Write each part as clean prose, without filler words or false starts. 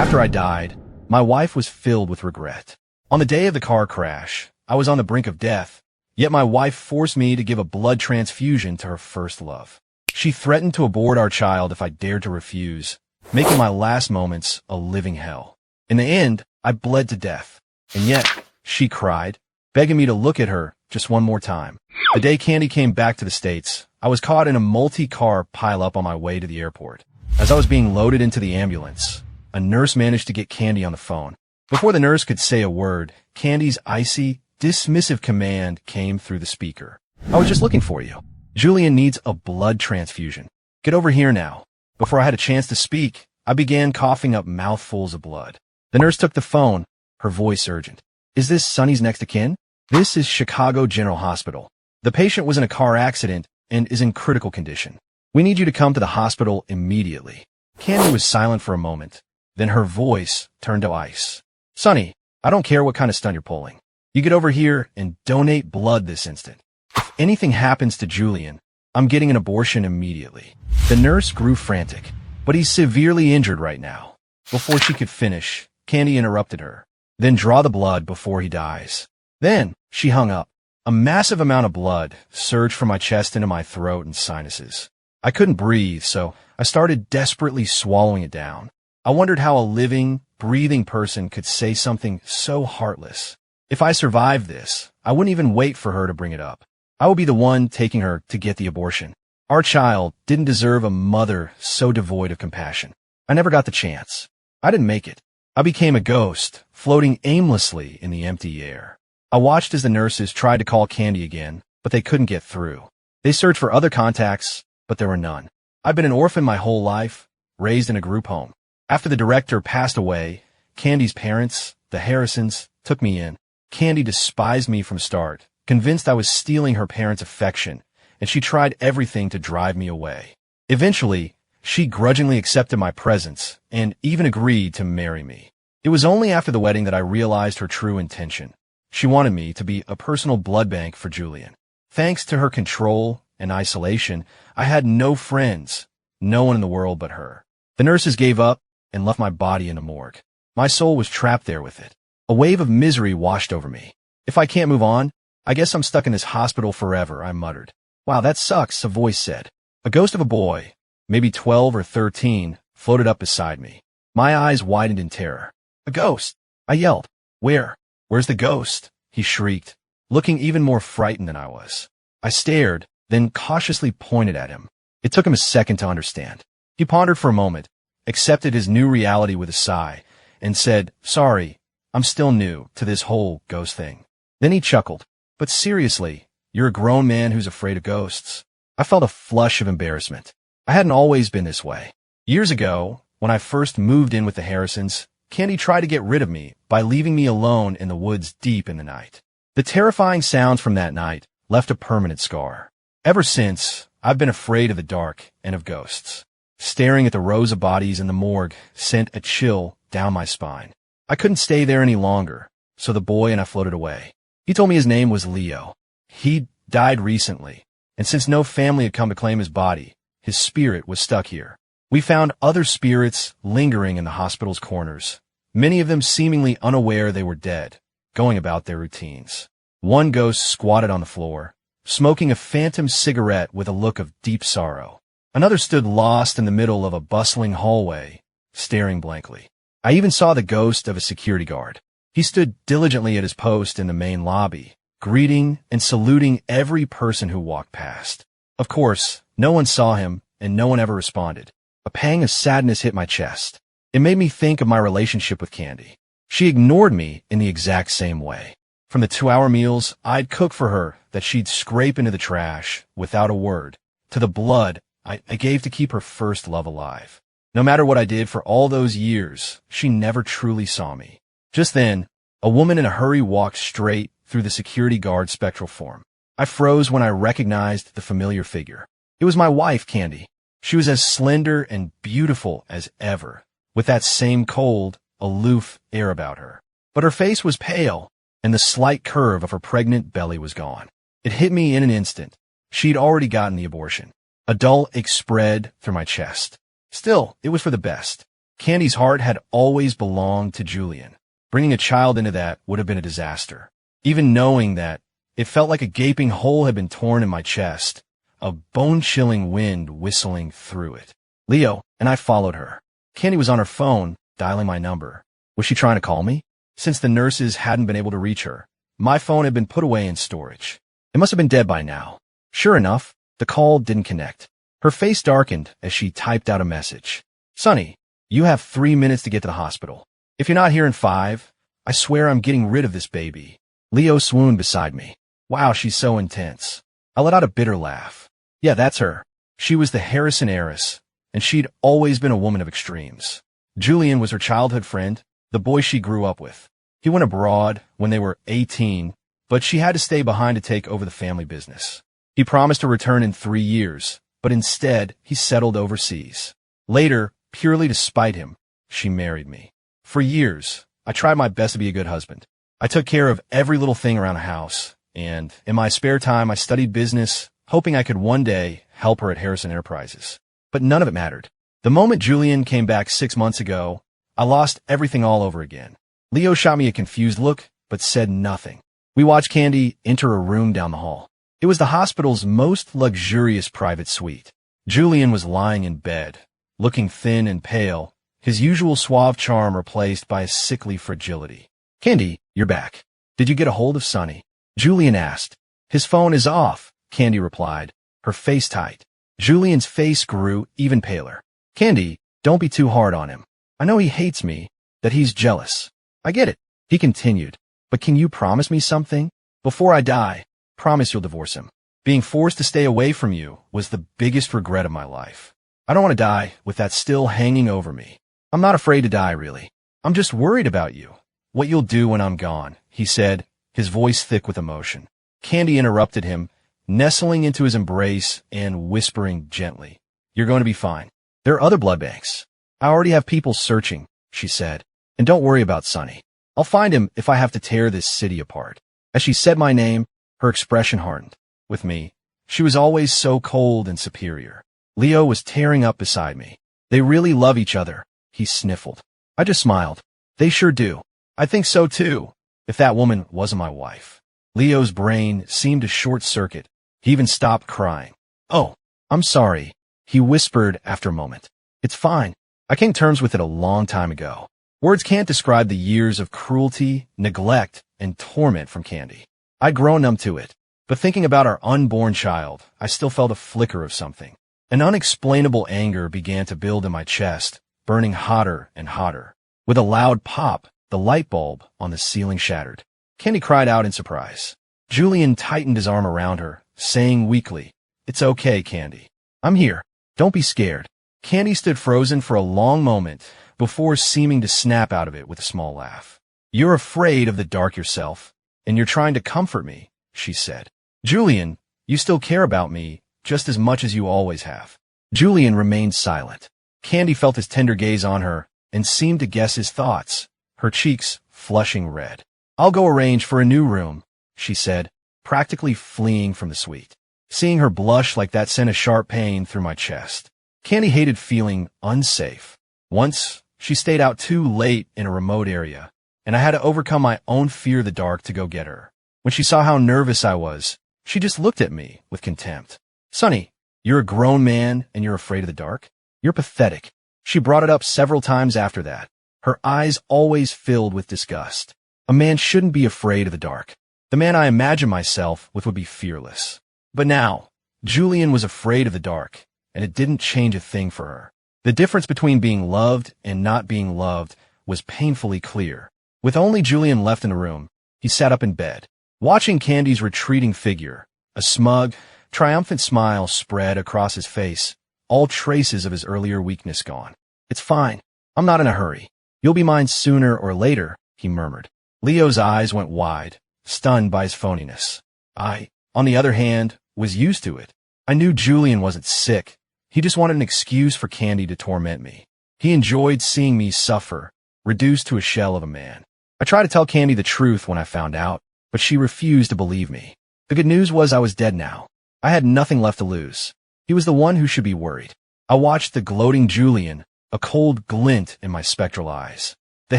After I died, my wife was filled with regret. On the day of the car crash, I was on the brink of death, yet my wife forced me to give a blood transfusion to her first love. She threatened to abort our child if I dared to refuse, making my last moments a living hell. In the end, I bled to death, and yet, she cried, begging me to look at her just one more time. The day Candy came back to the States, I was caught in a multi-car pileup on my way to the airport. As I was being loaded into the ambulance, a nurse managed to get Candy on the phone. Before the nurse could say a word, Candy's icy, dismissive command came through the speaker. "I was just looking for you. Julian needs a blood transfusion. Get over here now." Before I had a chance to speak, I began coughing up mouthfuls of blood. The nurse took the phone, her voice urgent. "Is this Sonny's next of kin? This is Chicago General Hospital. The patient was in a car accident and is in critical condition. We need you to come to the hospital immediately." Candy was silent for a moment. Then her voice turned to ice. "Sonny, I don't care what kind of stunt you're pulling. You get over here and donate blood this instant. If anything happens to Julian, I'm getting an abortion immediately." The nurse grew frantic. "But he's severely injured right now." Before she could finish, Candy interrupted her. "Then draw the blood before he dies." Then she hung up. A massive amount of blood surged from my chest into my throat and sinuses. I couldn't breathe, so I started desperately swallowing it down. I wondered how a living, breathing person could say something so heartless. If I survived this, I wouldn't even wait for her to bring it up. I would be the one taking her to get the abortion. Our child didn't deserve a mother so devoid of compassion. I never got the chance. I didn't make it. I became a ghost, floating aimlessly in the empty air. I watched as the nurses tried to call Candy again, but they couldn't get through. They searched for other contacts, but there were none. I've been an orphan my whole life, raised in a group home. After the director passed away, Candy's parents, the Harrisons, took me in. Candy despised me from start, convinced I was stealing her parents' affection, and she tried everything to drive me away. Eventually, she grudgingly accepted my presence and even agreed to marry me. It was only after the wedding that I realized her true intention. She wanted me to be a personal blood bank for Julian. Thanks to her control and isolation, I had no friends, no one in the world but her. The nurses gave up and left my body in a morgue. My soul was trapped there with it. A wave of misery washed over me. "If I can't move on, I guess I'm stuck in this hospital forever," I muttered. "Wow, that sucks," a voice said. A ghost of a boy, maybe 12 or 13, floated up beside me. My eyes widened in terror. "A ghost!" I yelled. Where's the ghost?" he shrieked, looking even more frightened than I was. I stared, then cautiously pointed at him. It took him a second to understand. He pondered for a moment, accepted his new reality with a sigh, and said, "Sorry, I'm still new to this whole ghost thing." Then he chuckled. "But seriously, you're a grown man who's afraid of ghosts." I felt a flush of embarrassment. I hadn't always been this way. Years ago, when I first moved in with the Harrisons, Candy tried to get rid of me by leaving me alone in the woods deep in the night. The terrifying sounds from that night left a permanent scar. Ever since, I've been afraid of the dark and of ghosts. Staring at the rows of bodies in the morgue sent a chill down my spine. I couldn't stay there any longer, so the boy and I floated away. He told me his name was Leo. He'd died recently, and since no family had come to claim his body, his spirit was stuck here. We found other spirits lingering in the hospital's corners, many of them seemingly unaware they were dead, going about their routines. One ghost squatted on the floor, smoking a phantom cigarette with a look of deep sorrow. Another stood lost in the middle of a bustling hallway, staring blankly. I even saw the ghost of a security guard. He stood diligently at his post in the main lobby, greeting and saluting every person who walked past. Of course, no one saw him, and no one ever responded. A pang of sadness hit my chest. It made me think of my relationship with Candy. She ignored me in the exact same way. From the 2-hour meals I'd cook for her that she'd scrape into the trash without a word, to the blood I gave to keep her first love alive. No matter what I did for all those years, she never truly saw me. Just then, a woman in a hurry walked straight through the security guard's spectral form. I froze when I recognized the familiar figure. It was my wife, Candy. She was as slender and beautiful as ever, with that same cold, aloof air about her. But her face was pale, and the slight curve of her pregnant belly was gone. It hit me in an instant. She'd already gotten the abortion. A dull ache spread through my chest. Still, it was for the best. Candy's heart had always belonged to Julian. Bringing a child into that would have been a disaster. Even knowing that, it felt like a gaping hole had been torn in my chest, a bone-chilling wind whistling through it. Leo and I followed her. Candy was on her phone, dialing my number. Was she trying to call me? Since the nurses hadn't been able to reach her, my phone had been put away in storage. It must have been dead by now. Sure enough, the call didn't connect. Her face darkened as she typed out a message. Sonny, you have 3 minutes to get to the hospital. If you're not here in 5, I swear I'm getting rid of this baby. Leo swooned beside me. Wow, she's so intense. I let out a bitter laugh. Yeah, that's her. She was the Harrison heiress, and she'd always been a woman of extremes. Julian was her childhood friend, the boy she grew up with. He went abroad when they were 18, but she had to stay behind to take over the family business. He promised to return in 3 years, but instead he settled overseas. Later, purely to spite him, she married me. For years, I tried my best to be a good husband. I took care of every little thing around the house, and in my spare time I studied business, hoping I could one day help her at Harrison Enterprises. But none of it mattered. The moment Julian came back 6 months ago, I lost everything all over again. Leo shot me a confused look, but said nothing. We watched Candy enter a room down the hall. It was the hospital's most luxurious private suite. Julian was lying in bed, looking thin and pale, his usual suave charm replaced by a sickly fragility. Candy, you're back. Did you get a hold of Sonny? Julian asked. His phone is off, Candy replied, her face tight. Julian's face grew even paler. Candy, don't be too hard on him. I know he hates me, that he's jealous. I get it, he continued. But can you promise me something? Before I die, promise you'll divorce him. Being forced to stay away from you was the biggest regret of my life. I don't want to die with that still hanging over me. I'm not afraid to die, really. I'm just worried about you. What you'll do when I'm gone, he said, his voice thick with emotion. Candy interrupted him, nestling into his embrace and whispering gently, You're going to be fine. There are other blood banks. I already have people searching, she said. And don't worry about Sonny. I'll find him if I have to tear this city apart. As she said my name, her expression hardened. With me, she was always so cold and superior. Leo was tearing up beside me. They really love each other, he sniffled. I just smiled. They sure do. I think so too, if that woman wasn't my wife. Leo's brain seemed to short-circuit. He even stopped crying. Oh, I'm sorry, he whispered after a moment. It's fine. I came to terms with it a long time ago. Words can't describe the years of cruelty, neglect, and torment from Candy. I'd grown numb to it, but thinking about our unborn child, I still felt a flicker of something. An unexplainable anger began to build in my chest, burning hotter and hotter. With a loud pop, the light bulb on the ceiling shattered. Candy cried out in surprise. Julian tightened his arm around her, saying weakly, It's okay, Candy. I'm here. Don't be scared. Candy stood frozen for a long moment before seeming to snap out of it with a small laugh. You're afraid of the dark yourself, and you're trying to comfort me, she said. Julian, you still care about me just as much as you always have. Julian remained silent. Candy felt his tender gaze on her and seemed to guess his thoughts, her cheeks flushing red. I'll go arrange for a new room, she said, practically fleeing from the suite. Seeing her blush like that sent a sharp pain through my chest. Candy hated feeling unsafe. Once, she stayed out too late in a remote area, and I had to overcome my own fear of the dark to go get her. When she saw how nervous I was, she just looked at me with contempt. Sonny, you're a grown man and you're afraid of the dark? You're pathetic. She brought it up several times after that, her eyes always filled with disgust. A man shouldn't be afraid of the dark. The man I imagined myself with would be fearless. But now, Julian was afraid of the dark, and it didn't change a thing for her. The difference between being loved and not being loved was painfully clear. With only Julian left in the room, he sat up in bed, watching Candy's retreating figure. A smug, triumphant smile spread across his face, all traces of his earlier weakness gone. It's fine. I'm not in a hurry. You'll be mine sooner or later, he murmured. Leo's eyes went wide, stunned by his phoniness. I, on the other hand, was used to it. I knew Julian wasn't sick. He just wanted an excuse for Candy to torment me. He enjoyed seeing me suffer, reduced to a shell of a man. I tried to tell Candy the truth when I found out, but she refused to believe me. The good news was I was dead now. I had nothing left to lose. He was the one who should be worried. I watched the gloating Julian a cold glint in my spectral eyes. The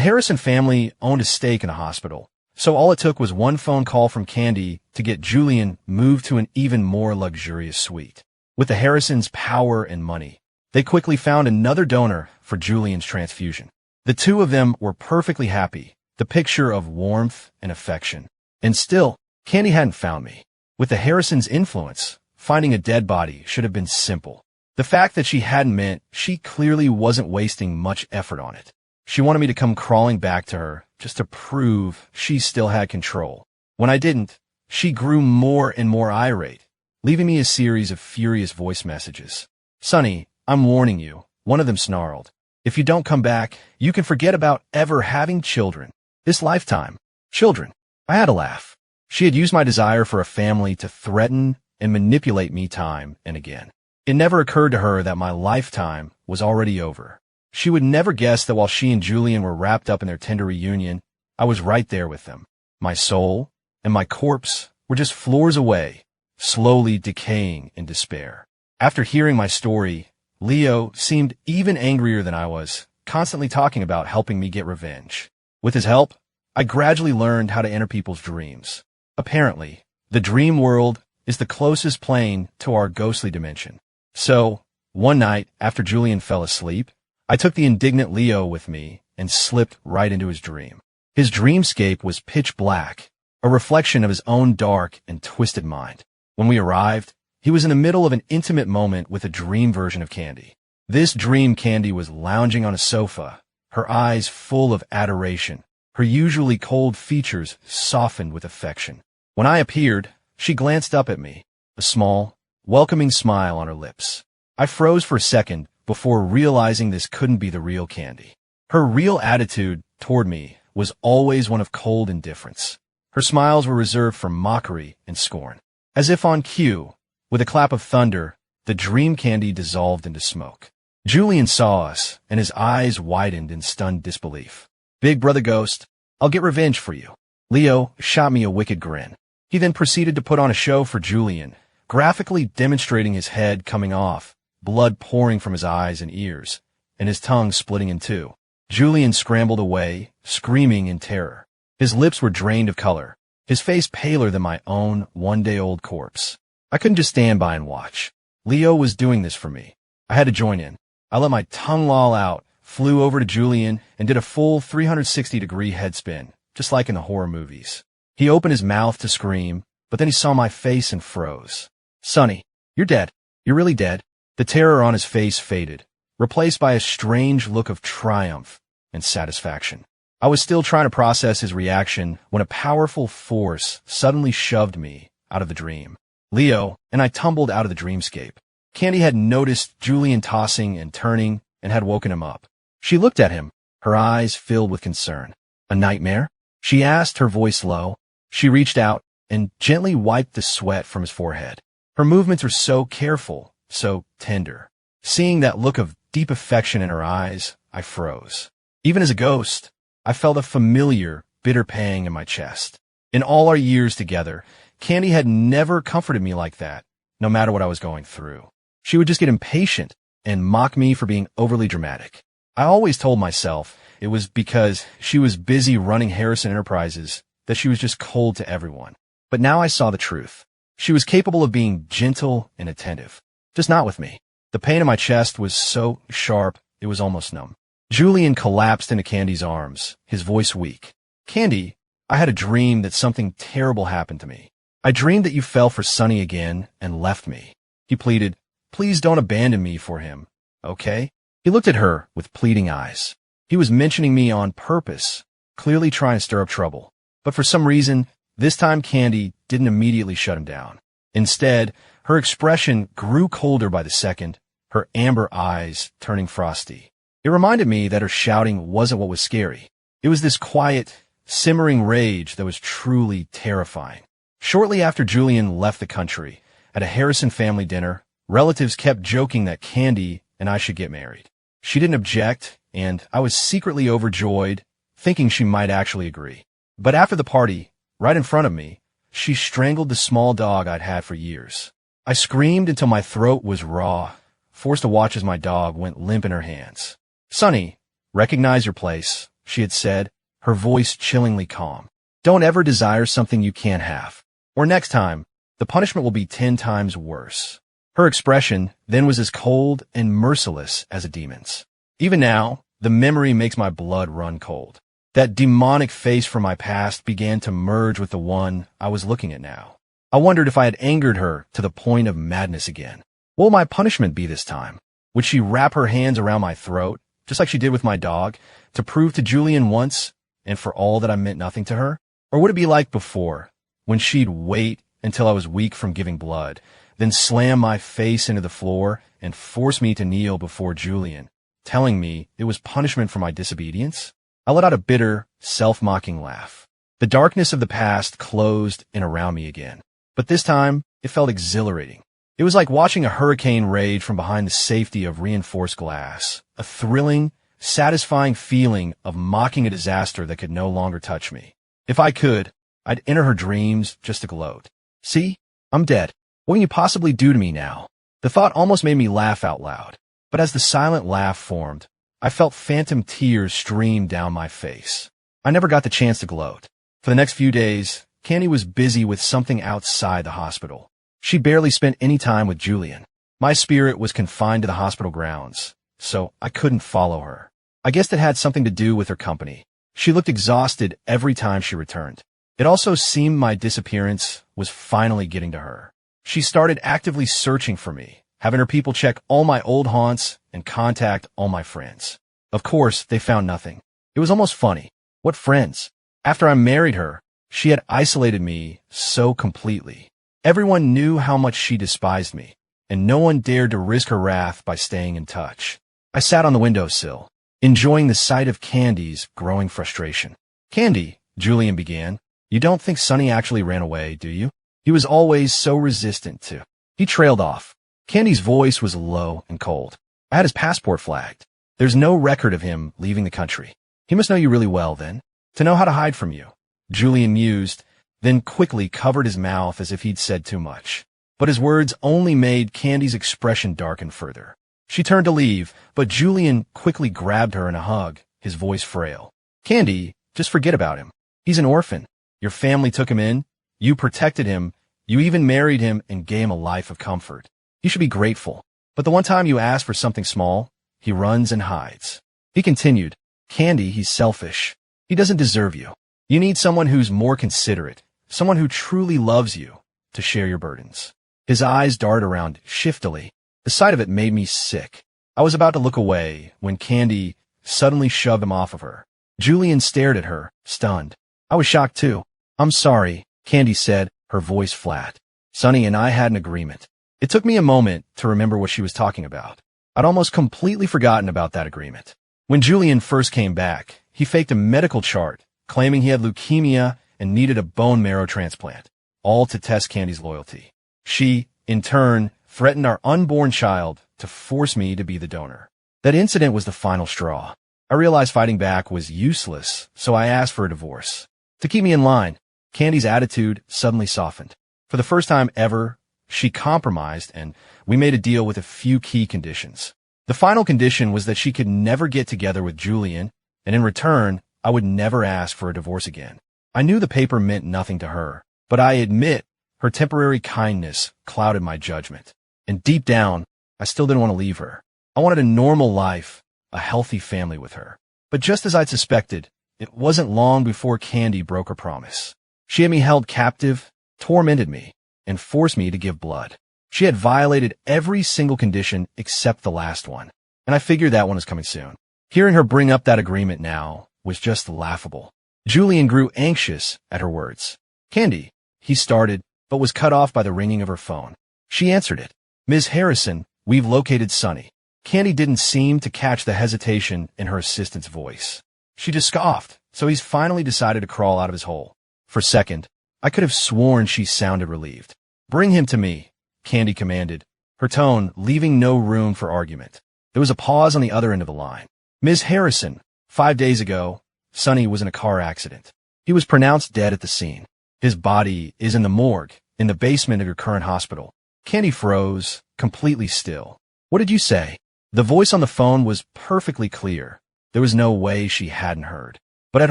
Harrison family owned a stake in a hospital, so all it took was one phone call from Candy to get Julian moved to an even more luxurious suite. With the Harrisons' power and money, they quickly found another donor for Julian's transfusion. The two of them were perfectly happy, the picture of warmth and affection. And still, Candy hadn't found me. With the Harrisons' influence, finding a dead body should have been simple. The fact that she hadn't meant she clearly wasn't wasting much effort on it. She wanted me to come crawling back to her just to prove she still had control. When I didn't, she grew more and more irate, leaving me a series of furious voice messages. "Sonny, I'm warning you," one of them snarled. "If you don't come back, you can forget about ever having children. This lifetime. Children." I had to laugh. She had used my desire for a family to threaten and manipulate me time and again. It never occurred to her that my lifetime was already over. She would never guess that while she and Julian were wrapped up in their tender reunion, I was right there with them. My soul and my corpse were just floors away, slowly decaying in despair. After hearing my story, Leo seemed even angrier than I was, constantly talking about helping me get revenge. With his help, I gradually learned how to enter people's dreams. Apparently, the dream world is the closest plane to our ghostly dimension. So, one night after Julian fell asleep, I took the indignant Leo with me and slipped right into his dream. His dreamscape was pitch black, a reflection of his own dark and twisted mind. When we arrived, he was in the middle of an intimate moment with a dream version of Candy. This dream Candy was lounging on a sofa, her eyes full of adoration, her usually cold features softened with affection. When I appeared, she glanced up at me, a small, welcoming smile on her lips. I froze for a second before realizing this couldn't be the real Candy. Her real attitude toward me was always one of cold indifference. Her smiles were reserved for mockery and scorn. As if on cue, with a clap of thunder, the dream Candy dissolved into smoke. Julian saw us, and his eyes widened in stunned disbelief. "Big brother ghost, I'll get revenge for you." Leo shot me a wicked grin. He then proceeded to put on a show for Julian, graphically demonstrating his head coming off, blood pouring from his eyes and ears, and his tongue splitting in two. Julian scrambled away, screaming in terror. His lips were drained of color, his face paler than my own one-day-old corpse. I couldn't just stand by and watch. Leo was doing this for me. I had to join in. I let my tongue loll out, flew over to Julian, and did a full 360-degree head spin, just like in the horror movies. He opened his mouth to scream, but then he saw my face and froze. "Sonny, you're dead. You're really dead." The terror on his face faded, replaced by a strange look of triumph and satisfaction. I was still trying to process his reaction when a powerful force suddenly shoved me out of the dream. Leo and I tumbled out of the dreamscape. Candy had noticed Julian tossing and turning and had woken him up. She looked at him, her eyes filled with concern. "A nightmare?" she asked, her voice low. She reached out and gently wiped the sweat from his forehead. Her movements were so careful, so tender. Seeing that look of deep affection in her eyes, I froze. Even as a ghost, I felt a familiar, bitter pang in my chest. In all our years together, Candy had never comforted me like that, no matter what I was going through. She would just get impatient and mock me for being overly dramatic. I always told myself it was because she was busy running Harrison Enterprises that she was just cold to everyone. But now I saw the truth. She was capable of being gentle and attentive. Just not with me. The pain in my chest was so sharp, it was almost numb. Julian collapsed into Candy's arms, his voice weak. "Candy, I had a dream that something terrible happened to me. I dreamed that you fell for Sonny again and left me." He pleaded, "Please don't abandon me for him, okay?" He looked at her with pleading eyes. He was mentioning me on purpose, clearly trying to stir up trouble. But for some reason, this time Candy didn't immediately shut him down. Instead, her expression grew colder by the second, her amber eyes turning frosty. It reminded me that her shouting wasn't what was scary. It was this quiet, simmering rage that was truly terrifying. Shortly after Julian left the country, at a Harrison family dinner, relatives kept joking that Candy and I should get married. She didn't object, and I was secretly overjoyed, thinking she might actually agree. But after the party, right in front of me, she strangled the small dog I'd had for years. I screamed until my throat was raw, forced to watch as my dog went limp in her hands. "Sonny, recognize your place," she had said, her voice chillingly calm. "Don't ever desire something you can't have. Or next time, the punishment will be 10 times worse." Her expression then was as cold and merciless as a demon's. Even now, the memory makes my blood run cold. That demonic face from my past began to merge with the one I was looking at now. I wondered if I had angered her to the point of madness again. What will my punishment be this time? Would she wrap her hands around my throat, just like she did with my dog, to prove to Julian once and for all that I meant nothing to her? Or would it be like before, when she'd wait until I was weak from giving blood, then slam my face into the floor and force me to kneel before Julian, telling me it was punishment for my disobedience? I let out a bitter, self-mocking laugh. The darkness of the past closed in around me again. But this time, it felt exhilarating. It was like watching a hurricane rage from behind the safety of reinforced glass, a thrilling, satisfying feeling of mocking a disaster that could no longer touch me. If I could, I'd enter her dreams just to gloat. "See, I'm dead. What can you possibly do to me now?" The thought almost made me laugh out loud. But as the silent laugh formed, I felt phantom tears stream down my face. I never got the chance to gloat. For the next few days, Candy was busy with something outside the hospital. She barely spent any time with Julian. My spirit was confined to the hospital grounds, so I couldn't follow her. I guessed it had something to do with her company. She looked exhausted every time she returned. It also seemed my disappearance was finally getting to her. She started actively searching for me, having her people check all my old haunts and contact all my friends. Of course, they found nothing. It was almost funny. What friends? After I married her, she had isolated me so completely. Everyone knew how much she despised me, and no one dared to risk her wrath by staying in touch. I sat on the windowsill, enjoying the sight of Candy's growing frustration. "Candy," Julian began, "you don't think Sonny actually ran away, do you? He was always so resistant to—" He trailed off. Candy's voice was low and cold. "I had his passport flagged. There's no record of him leaving the country. He must know you really well, then, to know how to hide from you." Julian mused, then quickly covered his mouth as if he'd said too much. But his words only made Candy's expression darken further. She turned to leave, but Julian quickly grabbed her in a hug, his voice frail. "Candy, just forget about him. He's an orphan. Your family took him in. You protected him. You even married him and gave him a life of comfort. You should be grateful. But the one time you ask for something small, he runs and hides." He continued, "Candy, he's selfish. He doesn't deserve you. You need someone who's more considerate, someone who truly loves you, to share your burdens." His eyes darted around shiftily. The sight of it made me sick. I was about to look away when Candy suddenly shoved him off of her. Julian stared at her, stunned. I was shocked too. "I'm sorry," Candy said, her voice flat. "Sonny and I had an agreement." It took me a moment to remember what she was talking about. I'd almost completely forgotten about that agreement. When Julian first came back, he faked a medical chart, claiming he had leukemia and needed a bone marrow transplant, all to test Candy's loyalty. She, in turn, threatened our unborn child to force me to be the donor. That incident was the final straw. I realized fighting back was useless, so I asked for a divorce. To keep me in line, Candy's attitude suddenly softened. For the first time ever, she compromised, and we made a deal with a few key conditions. The final condition was that she could never get together with Julian, and in return, I would never ask for a divorce again. I knew the paper meant nothing to her, but I admit her temporary kindness clouded my judgment. And deep down, I still didn't want to leave her. I wanted a normal life, a healthy family with her. But just as I'd suspected, it wasn't long before Candy broke her promise. She had me held captive, tormented me, and forced me to give blood. She had violated every single condition except the last one, and I figured that one was coming soon. Hearing her bring up that agreement now was just laughable. Julian grew anxious at her words. "Candy," he started, but was cut off by the ringing of her phone. She answered it. "Ms. Harrison, we've located Sonny." Candy didn't seem to catch the hesitation in her assistant's voice. She just scoffed, so he's finally decided to crawl out of his hole. For a second, I could have sworn she sounded relieved. "Bring him to me," Candy commanded, her tone leaving no room for argument. There was a pause on the other end of the line. "Ms. Harrison, 5 days ago, Sonny was in a car accident. He was pronounced dead at the scene. His body is in the morgue, in the basement of your current hospital." Candy froze, completely still. "What did you say?" The voice on the phone was perfectly clear. There was no way she hadn't heard. But at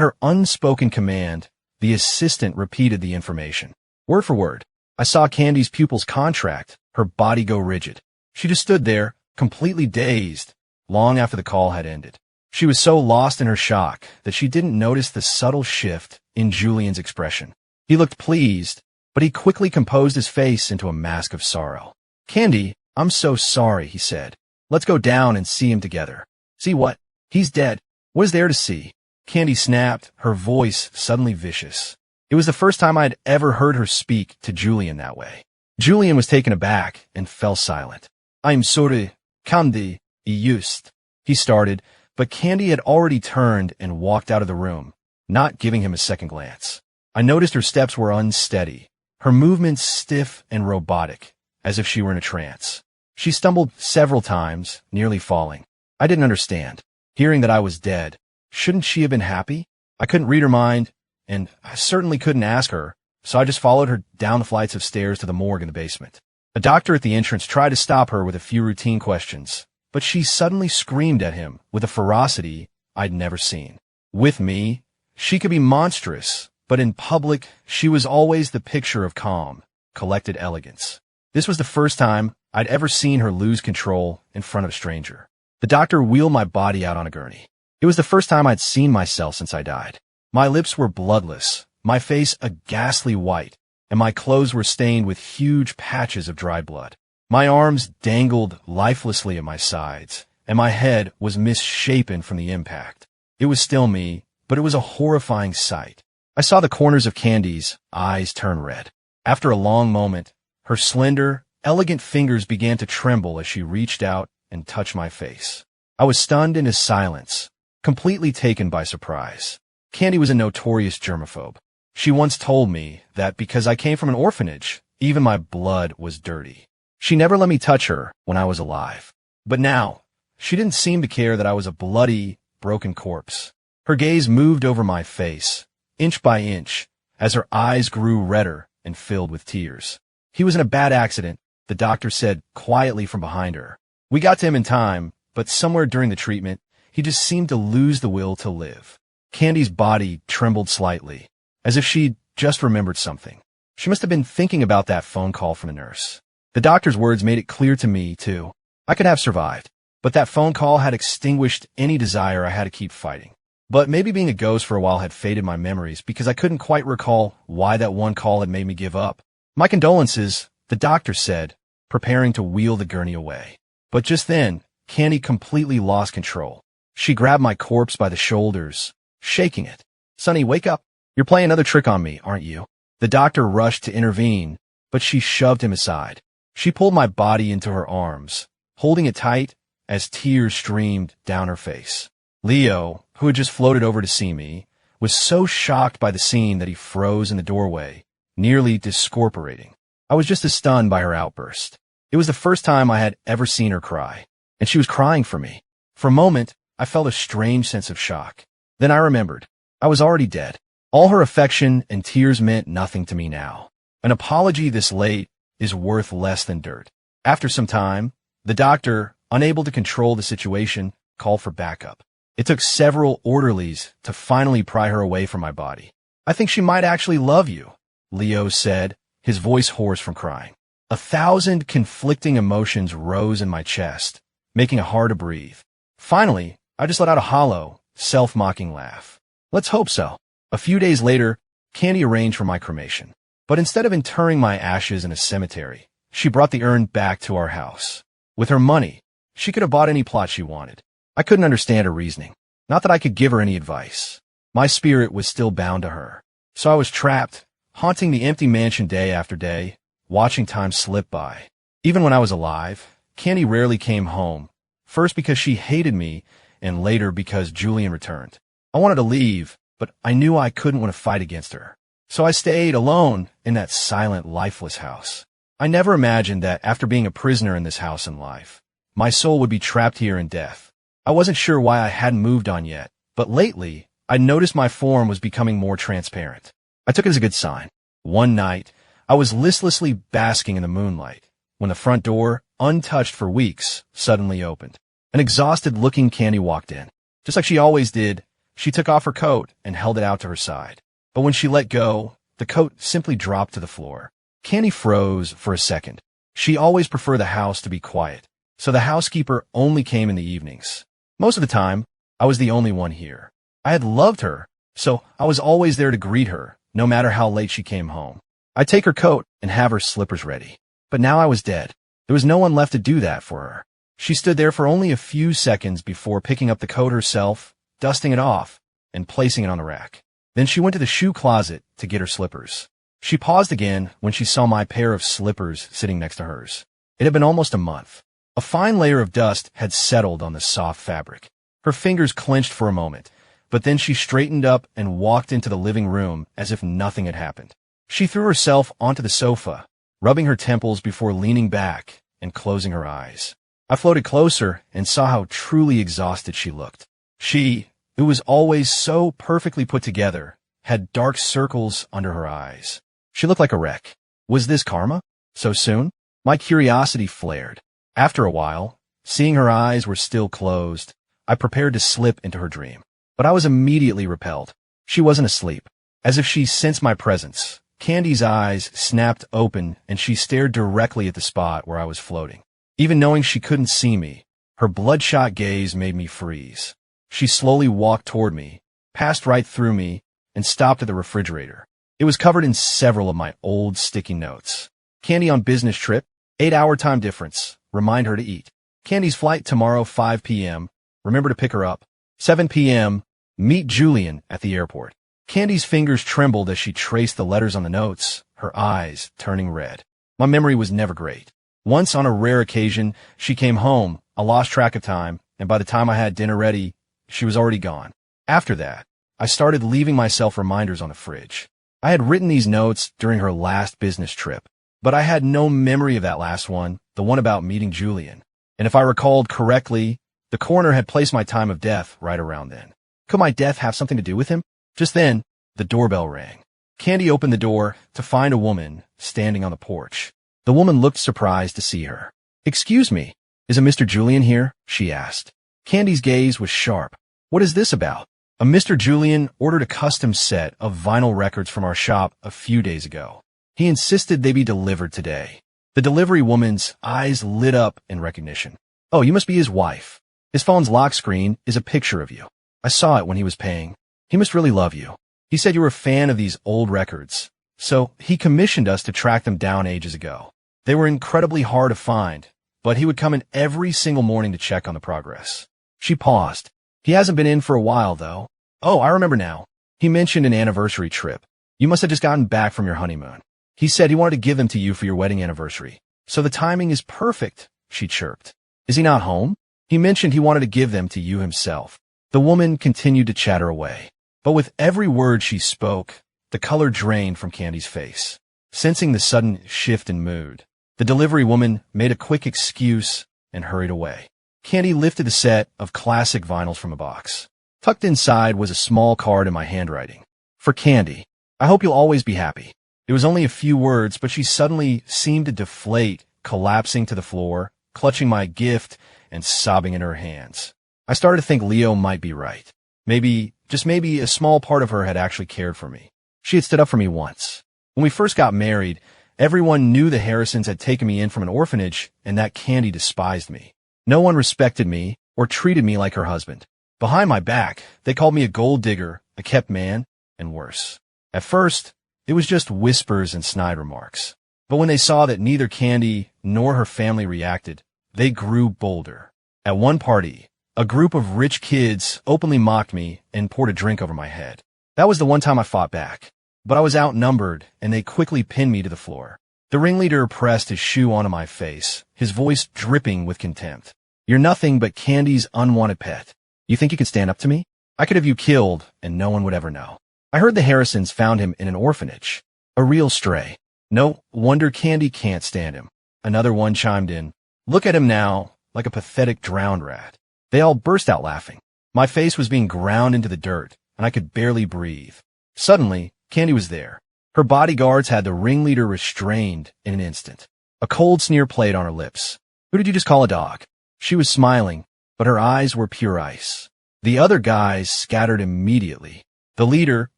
her unspoken command, the assistant repeated the information. Word for word. I saw Candy's pupils contract, her body go rigid. She just stood there, completely dazed, long after the call had ended. She was so lost in her shock that she didn't notice the subtle shift in Julian's expression. He looked pleased, but he quickly composed his face into a mask of sorrow. "Candy, I'm so sorry," he said. "Let's go down and see him together." "See what? He's dead. What is there to see?" Candy snapped, her voice suddenly vicious. It was the first time I had ever heard her speak to Julian that way. Julian was taken aback and fell silent. "I'm sorry, Candy, he started, but Candy had already turned and walked out of the room, not giving him a second glance. I noticed her steps were unsteady, her movements stiff and robotic, as if she were in a trance. She stumbled several times, nearly falling. I didn't understand. Hearing that I was dead, shouldn't she have been happy? I couldn't read her mind, and I certainly couldn't ask her, so I just followed her down the flights of stairs to the morgue in the basement. A doctor at the entrance tried to stop her with a few routine questions, but she suddenly screamed at him with a ferocity I'd never seen. With me, she could be monstrous, but in public, she was always the picture of calm, collected elegance. This was the first time I'd ever seen her lose control in front of a stranger. The doctor wheeled my body out on a gurney. It was the first time I'd seen myself since I died. My lips were bloodless, my face a ghastly white, and my clothes were stained with huge patches of dried blood. My arms dangled lifelessly at my sides, and my head was misshapen from the impact. It was still me, but it was a horrifying sight. I saw the corners of Candy's eyes turn red. After a long moment, her slender, elegant fingers began to tremble as she reached out and touched my face. I was stunned into silence, completely taken by surprise. Candy was a notorious germaphobe. She once told me that because I came from an orphanage, even my blood was dirty. She never let me touch her when I was alive. But now, she didn't seem to care that I was a bloody, broken corpse. Her gaze moved over my face, inch by inch, as her eyes grew redder and filled with tears. "He was in a bad accident," the doctor said quietly from behind her. "We got to him in time, but somewhere during the treatment, he just seemed to lose the will to live." Candy's body trembled slightly, as if she'd just remembered something. She must have been thinking about that phone call from the nurse. The doctor's words made it clear to me, too. I could have survived, but that phone call had extinguished any desire I had to keep fighting. But maybe being a ghost for a while had faded my memories because I couldn't quite recall why that one call had made me give up. "My condolences," the doctor said, preparing to wheel the gurney away. But just then, Candy completely lost control. She grabbed my corpse by the shoulders, shaking it. "Sonny, wake up. You're playing another trick on me, aren't you?" The doctor rushed to intervene, but she shoved him aside. She pulled my body into her arms, holding it tight as tears streamed down her face. Leo, who had just floated over to see me, was so shocked by the scene that he froze in the doorway, nearly discorporating. I was just as stunned by her outburst. It was the first time I had ever seen her cry, and she was crying for me. For a moment, I felt a strange sense of shock. Then I remembered. I was already dead. All her affection and tears meant nothing to me now. An apology this late is worth less than dirt. After some time, the doctor, unable to control the situation, called for backup. It took several orderlies to finally pry her away from my body. "I think she might actually love you," Leo said, his voice hoarse from crying. 1,000 conflicting emotions rose in my chest, making it hard to breathe. Finally, I just let out a hollow, self-mocking laugh. "Let's hope so." A few days later, Candy arranged for my cremation. But instead of interring my ashes in a cemetery, she brought the urn back to our house. With her money, she could have bought any plot she wanted. I couldn't understand her reasoning. Not that I could give her any advice. My spirit was still bound to her. So I was trapped, haunting the empty mansion day after day, watching time slip by. Even when I was alive, Candy rarely came home, first because she hated me, and later because Julian returned. I wanted to leave, but I knew I couldn't want to fight against her. So I stayed alone in that silent, lifeless house. I never imagined that after being a prisoner in this house and life, my soul would be trapped here in death. I wasn't sure why I hadn't moved on yet, but lately, I noticed my form was becoming more transparent. I took it as a good sign. One night, I was listlessly basking in the moonlight when the front door, untouched for weeks, suddenly opened. An exhausted-looking Candy walked in. Just like she always did, she took off her coat and held it out to her side. But when she let go, the coat simply dropped to the floor. Candy froze for a second. She always preferred the house to be quiet, so the housekeeper only came in the evenings. Most of the time, I was the only one here. I had loved her, so I was always there to greet her, no matter how late she came home. I'd take her coat and have her slippers ready. But now I was dead. There was no one left to do that for her. She stood there for only a few seconds before picking up the coat herself, dusting it off, and placing it on the rack. Then she went to the shoe closet to get her slippers. She paused again when she saw my pair of slippers sitting next to hers. It had been almost a month. A fine layer of dust had settled on the soft fabric. Her fingers clenched for a moment, but then she straightened up and walked into the living room as if nothing had happened. She threw herself onto the sofa, rubbing her temples before leaning back and closing her eyes. I floated closer and saw how truly exhausted she looked. She, who was always so perfectly put together, had dark circles under her eyes. She looked like a wreck. Was this karma? So soon? My curiosity flared. After a while, seeing her eyes were still closed, I prepared to slip into her dream. But I was immediately repelled. She wasn't asleep. As if she sensed my presence, Candy's eyes snapped open and she stared directly at the spot where I was floating. Even knowing she couldn't see me, her bloodshot gaze made me freeze. She slowly walked toward me, passed right through me, and stopped at the refrigerator. It was covered in several of my old sticky notes. Candy on business trip, 8-hour time difference, remind her to eat. Candy's flight tomorrow 5 p.m., remember to pick her up. 7 p.m., meet Julian at the airport. Candy's fingers trembled as she traced the letters on the notes, her eyes turning red. My memory was never great. Once on a rare occasion, she came home, I lost track of time, and by the time I had dinner ready, she was already gone. After that, I started leaving myself reminders on the fridge. I had written these notes during her last business trip, but I had no memory of that last one, the one about meeting Julian. And if I recalled correctly, the coroner had placed my time of death right around then. Could my death have something to do with him? Just then, the doorbell rang. Candy opened the door to find a woman standing on the porch. The woman looked surprised to see her. "Excuse me, is a Mr. Julian here?" she asked. Candy's gaze was sharp. "What is this about?" "A Mr. Julian ordered a custom set of vinyl records from our shop a few days ago. He insisted they be delivered today." The delivery woman's eyes lit up in recognition. "Oh, you must be his wife. His phone's lock screen is a picture of you. I saw it when he was paying. He must really love you. He said you were a fan of these old records, so he commissioned us to track them down ages ago. They were incredibly hard to find, but he would come in every single morning to check on the progress." She paused. "He hasn't been in for a while, though." "Oh, I remember now. He mentioned an anniversary trip. You must have just gotten back from your honeymoon. He said he wanted to give them to you for your wedding anniversary. So the timing is perfect," she chirped. "Is he not home?" "He mentioned he wanted to give them to you himself." The woman continued to chatter away. But with every word she spoke, the color drained from Candy's face. Sensing the sudden shift in mood, the delivery woman made a quick excuse and hurried away. Candy lifted the set of classic vinyls from a box. Tucked inside was a small card in my handwriting. "For Candy, I hope you'll always be happy." It was only a few words, but she suddenly seemed to deflate, collapsing to the floor, clutching my gift and sobbing in her hands. I started to think Leo might be right. Maybe, just maybe, a small part of her had actually cared for me. She had stood up for me once. When we first got married, everyone knew the Harrisons had taken me in from an orphanage and that Candy despised me. No one respected me or treated me like her husband. Behind my back, they called me a gold digger, a kept man, and worse. At first, it was just whispers and snide remarks. But when they saw that neither Candy nor her family reacted, they grew bolder. At one party, a group of rich kids openly mocked me and poured a drink over my head. That was the one time I fought back. But I was outnumbered, and they quickly pinned me to the floor. The ringleader pressed his shoe onto my face, his voice dripping with contempt. "You're nothing but Candy's unwanted pet. You think you can stand up to me? I could have you killed, and no one would ever know." I heard the Harrisons found him in an orphanage. A real stray. "No wonder Candy can't stand him." Another one chimed in. "Look at him now, like a pathetic drowned rat." They all burst out laughing. My face was being ground into the dirt, and I could barely breathe. Suddenly, Candy was there. Her bodyguards had the ringleader restrained in an instant. A cold sneer played on her lips. "Who did you just call a dog?" She was smiling, but her eyes were pure ice. The other guys scattered immediately. The leader,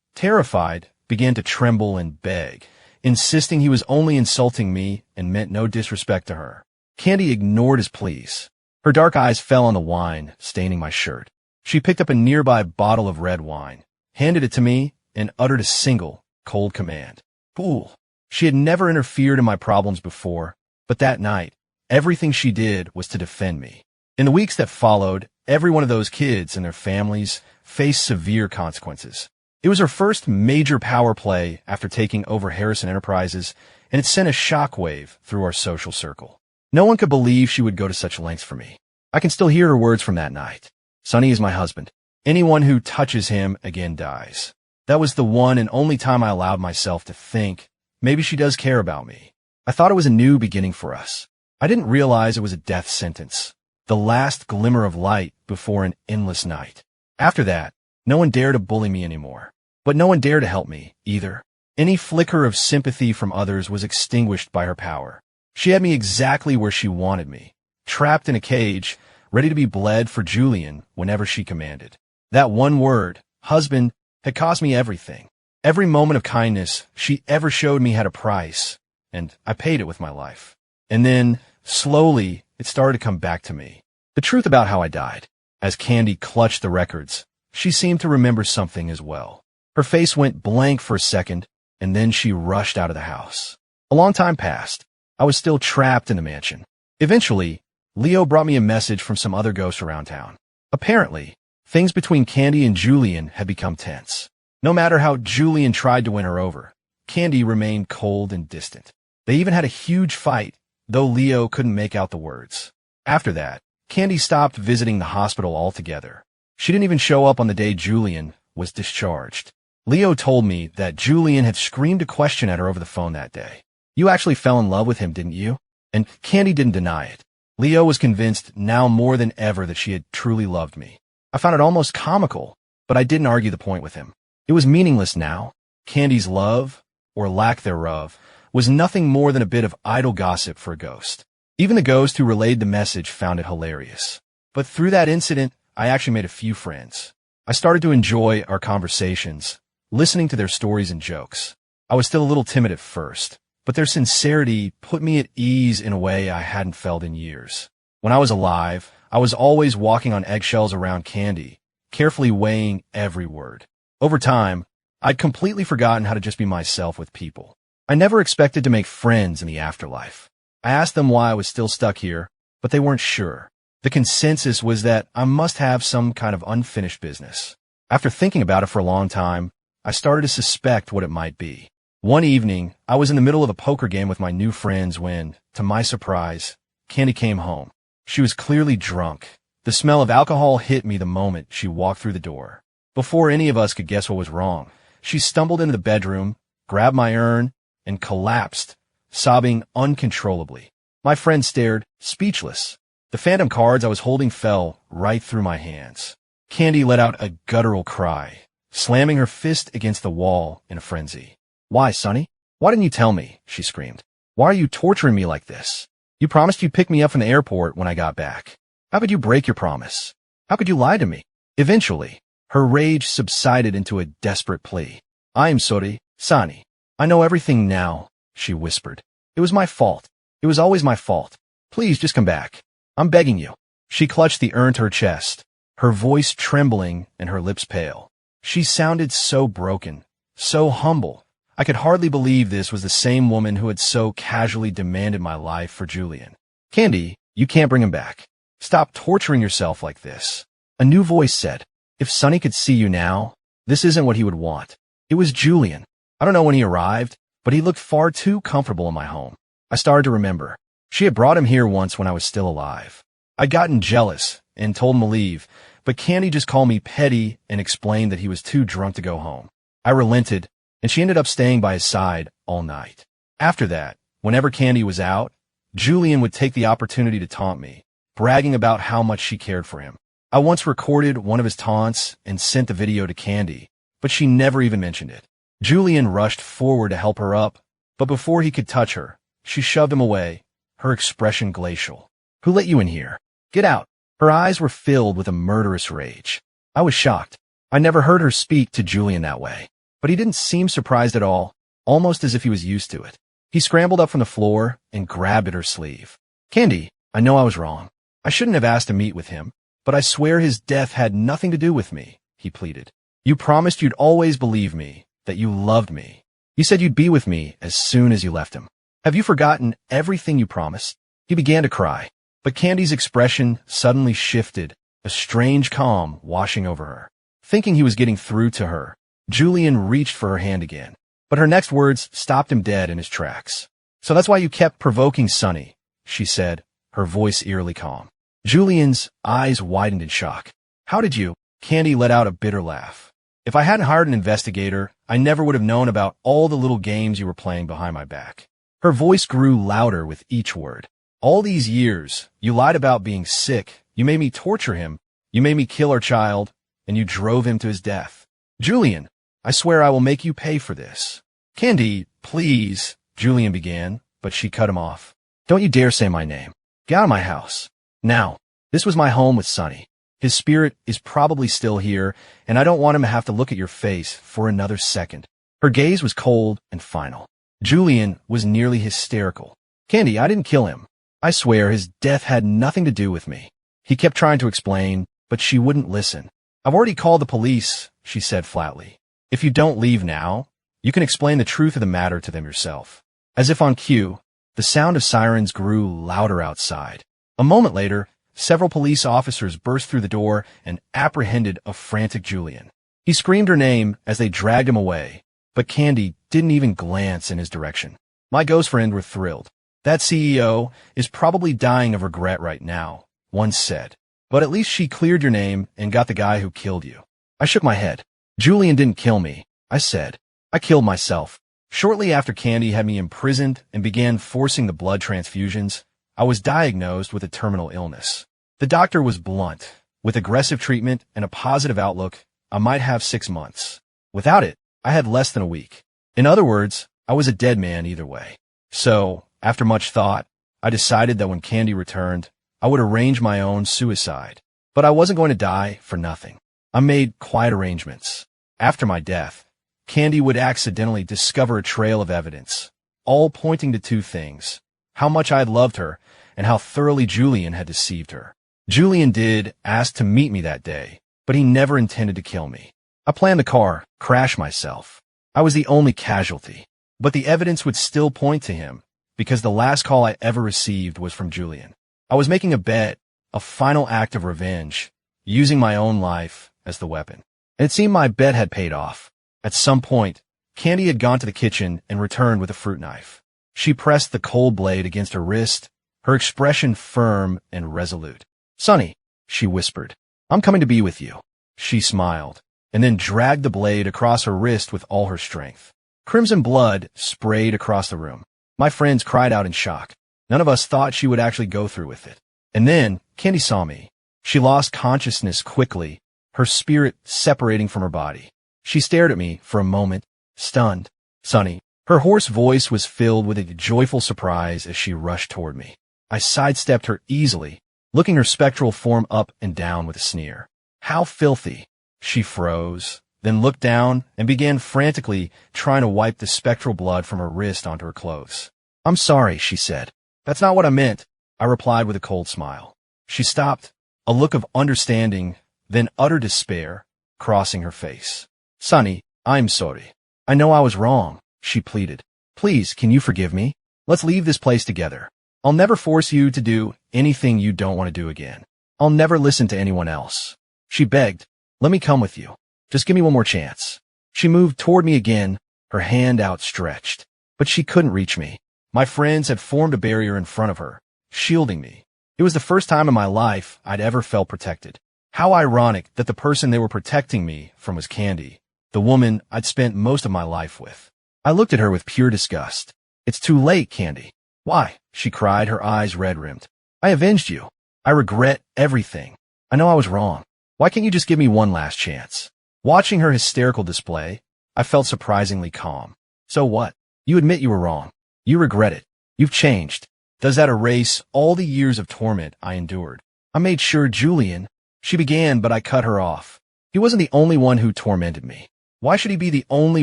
terrified, began to tremble and beg, insisting he was only insulting me and meant no disrespect to her. Candy ignored his pleas. Her dark eyes fell on the wine, staining my shirt. She picked up a nearby bottle of red wine, handed it to me, and uttered a single, cold command. Fool. She had never interfered in my problems before, but that night, everything she did was to defend me. In the weeks that followed, every one of those kids and their families faced severe consequences. It was her first major power play after taking over Harrison Enterprises, and it sent a shockwave through our social circle. No one could believe she would go to such lengths for me. I can still hear her words from that night. Sonny is my husband. Anyone who touches him again dies. That was the one and only time I allowed myself to think, maybe she does care about me. I thought it was a new beginning for us. I didn't realize it was a death sentence, the last glimmer of light before an endless night. After that, no one dared to bully me anymore. But no one dared to help me, either. Any flicker of sympathy from others was extinguished by her power. She had me exactly where she wanted me, trapped in a cage, ready to be bled for Julian whenever she commanded. That one word, husband, had cost me everything. Every moment of kindness she ever showed me had a price, and I paid it with my life. And then, slowly, it started to come back to me. The truth about how I died. As Candy clutched the records, she seemed to remember something as well. Her face went blank for a second, and then she rushed out of the house. A long time passed. I was still trapped in the mansion. Eventually, Leo brought me a message from some other ghosts around town. Apparently, things between Candy and Julian had become tense. No matter how Julian tried to win her over, Candy remained cold and distant. They even had a huge fight, though Leo couldn't make out the words. After that, Candy stopped visiting the hospital altogether. She didn't even show up on the day Julian was discharged. Leo told me that Julian had screamed a question at her over the phone that day. You actually fell in love with him, didn't you? And Candy didn't deny it. Leo was convinced now more than ever that she had truly loved me. I found it almost comical, but I didn't argue the point with him. It was meaningless now. Candy's love, or lack thereof, was nothing more than a bit of idle gossip for a ghost. Even the ghost who relayed the message found it hilarious. But through that incident, I actually made a few friends. I started to enjoy our conversations, listening to their stories and jokes. I was still a little timid at first, but their sincerity put me at ease in a way I hadn't felt in years. When I was alive, I was always walking on eggshells around Candy, carefully weighing every word. Over time, I'd completely forgotten how to just be myself with people. I never expected to make friends in the afterlife. I asked them why I was still stuck here, but they weren't sure. The consensus was that I must have some kind of unfinished business. After thinking about it for a long time, I started to suspect what it might be. One evening, I was in the middle of a poker game with my new friends when, to my surprise, Candy came home. She was clearly drunk. The smell of alcohol hit me the moment she walked through the door. Before any of us could guess what was wrong, she stumbled into the bedroom, grabbed my urn, and collapsed, sobbing uncontrollably. My friend stared, speechless. The phantom cards I was holding fell right through my hands. Candy let out a guttural cry, slamming her fist against the wall in a frenzy. Why, Sonny? Why didn't you tell me? She screamed. Why are you torturing me like this? You promised you'd pick me up from the airport when I got back. How could you break your promise? How could you lie to me? Eventually, her rage subsided into a desperate plea. I'm sorry, Sonny. I know everything now, she whispered. It was my fault. It was always my fault. Please just come back. I'm begging you. She clutched the urn to her chest, her voice trembling and her lips pale. She sounded so broken, so humble. I could hardly believe this was the same woman who had so casually demanded my life for Julian. Candy, you can't bring him back. Stop torturing yourself like this. A new voice said, if Sonny could see you now, this isn't what he would want. It was Julian. I don't know when he arrived, but he looked far too comfortable in my home. I started to remember. She had brought him here once when I was still alive. I'd gotten jealous and told him to leave, but Candy just called me petty and explained that he was too drunk to go home. I relented, and she ended up staying by his side all night. After that, whenever Candy was out, Julian would take the opportunity to taunt me, bragging about how much she cared for him. I once recorded one of his taunts and sent the video to Candy, but she never even mentioned it. Julian rushed forward to help her up, but before he could touch her, she shoved him away, her expression glacial. Who let you in here? Get out. Her eyes were filled with a murderous rage. I was shocked. I never heard her speak to Julian that way. But he didn't seem surprised at all, almost as if he was used to it. He scrambled up from the floor and grabbed at her sleeve. Candy, I know I was wrong. I shouldn't have asked to meet with him, but I swear his death had nothing to do with me, he pleaded. You promised you'd always believe me, that you loved me. You said you'd be with me as soon as you left him. Have you forgotten everything you promised? He began to cry, but Candy's expression suddenly shifted, a strange calm washing over her. Thinking he was getting through to her, Julian reached for her hand again, but her next words stopped him dead in his tracks. So that's why you kept provoking Sonny, she said, her voice eerily calm. Julian's eyes widened in shock. How did you? Candy let out a bitter laugh. If I hadn't hired an investigator, I never would have known about all the little games you were playing behind my back. Her voice grew louder with each word. All these years, you lied about being sick, you made me torture him, you made me kill our child, and you drove him to his death. Julian, I swear I will make you pay for this. Candy, please, Julian began, but she cut him off. Don't you dare say my name. Get out of my house. Now, this was my home with Sonny. His spirit is probably still here, and I don't want him to have to look at your face for another second. Her gaze was cold and final. Julian was nearly hysterical. Candy, I didn't kill him. I swear his death had nothing to do with me. He kept trying to explain, but she wouldn't listen. I've already called the police, she said flatly. If you don't leave now, you can explain the truth of the matter to them yourself. As if on cue, the sound of sirens grew louder outside. A moment later, several police officers burst through the door and apprehended a frantic Julian. He screamed her name as they dragged him away, but Candy didn't even glance in his direction. My ghost friend were thrilled. That CEO is probably dying of regret right now, one said. But at least she cleared your name and got the guy who killed you. I shook my head. Julian didn't kill me, I said. I killed myself. Shortly after Candy had me imprisoned and began forcing the blood transfusions, I was diagnosed with a terminal illness. The doctor was blunt. With aggressive treatment and a positive outlook, I might have 6 months. Without it, I had less than a week. In other words, I was a dead man either way. So, after much thought, I decided that when Candy returned, I would arrange my own suicide. But I wasn't going to die for nothing. I made quiet arrangements. After my death, Candy would accidentally discover a trail of evidence, all pointing to two things: how much I had loved her and how thoroughly Julian had deceived her. Julian did ask to meet me that day, but he never intended to kill me. I planned the car crash myself. I was the only casualty, but the evidence would still point to him, because the last call I ever received was from Julian. I was making a bet, a final act of revenge, using my own life as the weapon. And it seemed my bet had paid off. At some point, Candy had gone to the kitchen and returned with a fruit knife. She pressed the cold blade against her wrist, her expression firm and resolute. Sonny, she whispered, I'm coming to be with you. She smiled, and then dragged the blade across her wrist with all her strength. Crimson blood sprayed across the room. My friends cried out in shock. None of us thought she would actually go through with it. And then, Candy saw me. She lost consciousness quickly, her spirit separating from her body. She stared at me for a moment, stunned. Sonny. Her hoarse voice was filled with a joyful surprise as she rushed toward me. I sidestepped her easily, looking her spectral form up and down with a sneer. How filthy. She froze, then looked down and began frantically trying to wipe the spectral blood from her wrist onto her clothes. I'm sorry, she said. That's not what I meant, I replied with a cold smile. She stopped, a look of understanding, then utter despair, crossing her face. Sonny, I'm sorry. I know I was wrong, she pleaded. Please, can you forgive me? Let's leave this place together. I'll never force you to do anything you don't want to do again. I'll never listen to anyone else. She begged, let me come with you. Just give me one more chance. She moved toward me again, her hand outstretched. But she couldn't reach me. My friends had formed a barrier in front of her, shielding me. It was the first time in my life I'd ever felt protected. How ironic that the person they were protecting me from was Candy, the woman I'd spent most of my life with. I looked at her with pure disgust. It's too late, Candy. Why? She cried, her eyes red-rimmed. I avenged you. I regret everything. I know I was wrong. Why can't you just give me one last chance? Watching her hysterical display, I felt surprisingly calm. So what? You admit you were wrong. You regret it. You've changed. Does that erase all the years of torment I endured? I made sure Julian, she began, but I cut her off. He wasn't the only one who tormented me. Why should he be the only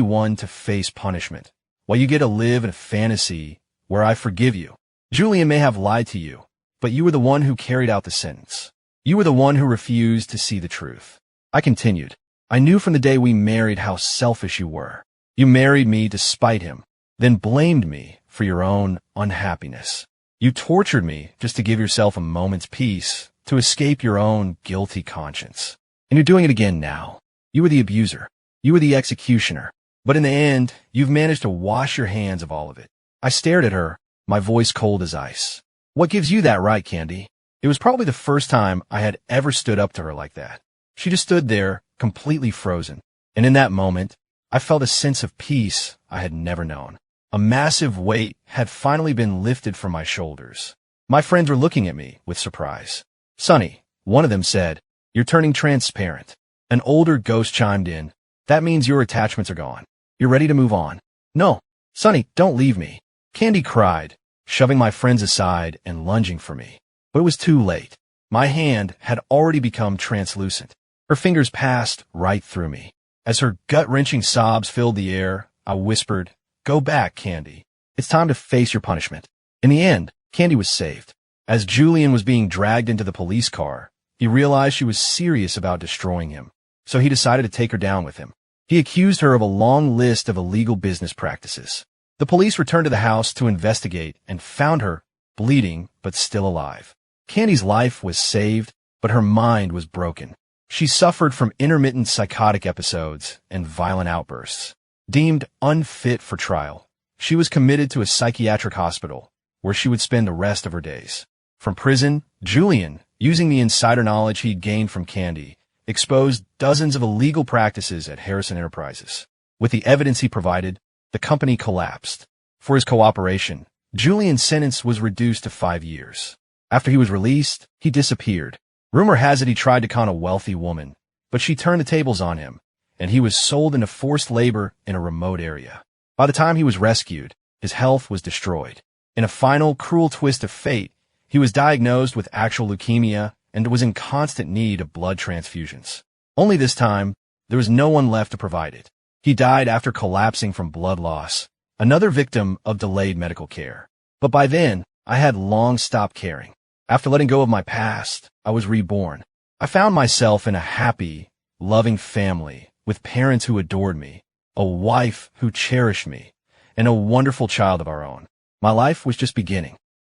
one to face punishment? While you get to live in a fantasy where I forgive you. Julian may have lied to you, but you were the one who carried out the sentence. You were the one who refused to see the truth. I continued. I knew from the day we married how selfish you were. You married me to spite him, then blamed me for your own unhappiness. You tortured me just to give yourself a moment's peace, to escape your own guilty conscience. And you're doing it again now. You were the abuser. You were the executioner. But in the end, you've managed to wash your hands of all of it. I stared at her, my voice cold as ice. What gives you that right, Candy? It was probably the first time I had ever stood up to her like that. She just stood there, completely frozen. And in that moment, I felt a sense of peace I had never known. A massive weight had finally been lifted from my shoulders. My friends were looking at me with surprise. Sonny, one of them said, you're turning transparent. An older ghost chimed in. That means your attachments are gone. You're ready to move on. No, Sonny, don't leave me. Candy cried, shoving my friends aside and lunging for me. But it was too late. My hand had already become translucent. Her fingers passed right through me. As her gut-wrenching sobs filled the air, I whispered, Go back, Candy. It's time to face your punishment. In the end, Candy was saved. As Julian was being dragged into the police car, he realized she was serious about destroying him. So he decided to take her down with him. He accused her of a long list of illegal business practices. The police returned to the house to investigate and found her bleeding but still alive. Candy's life was saved, but her mind was broken. She suffered from intermittent psychotic episodes and violent outbursts. Deemed unfit for trial, she was committed to a psychiatric hospital where she would spend the rest of her days. From prison, Julian, using the insider knowledge he'd gained from Candy, exposed dozens of illegal practices at Harrison Enterprises. With the evidence he provided, the company collapsed. For his cooperation, Julian's sentence was reduced to 5 years. After he was released, he disappeared. Rumor has it he tried to con a wealthy woman, but she turned the tables on him, and he was sold into forced labor in a remote area. By the time he was rescued, his health was destroyed. In a final, cruel twist of fate, he was diagnosed with actual leukemia and was in constant need of blood transfusions. Only this time, there was no one left to provide it. He died after collapsing from blood loss, another victim of delayed medical care. But by then, I had long stopped caring. After letting go of my past, I was reborn. I found myself in a happy, loving family with parents who adored me, a wife who cherished me, and a wonderful child of our own. My life was just beginning.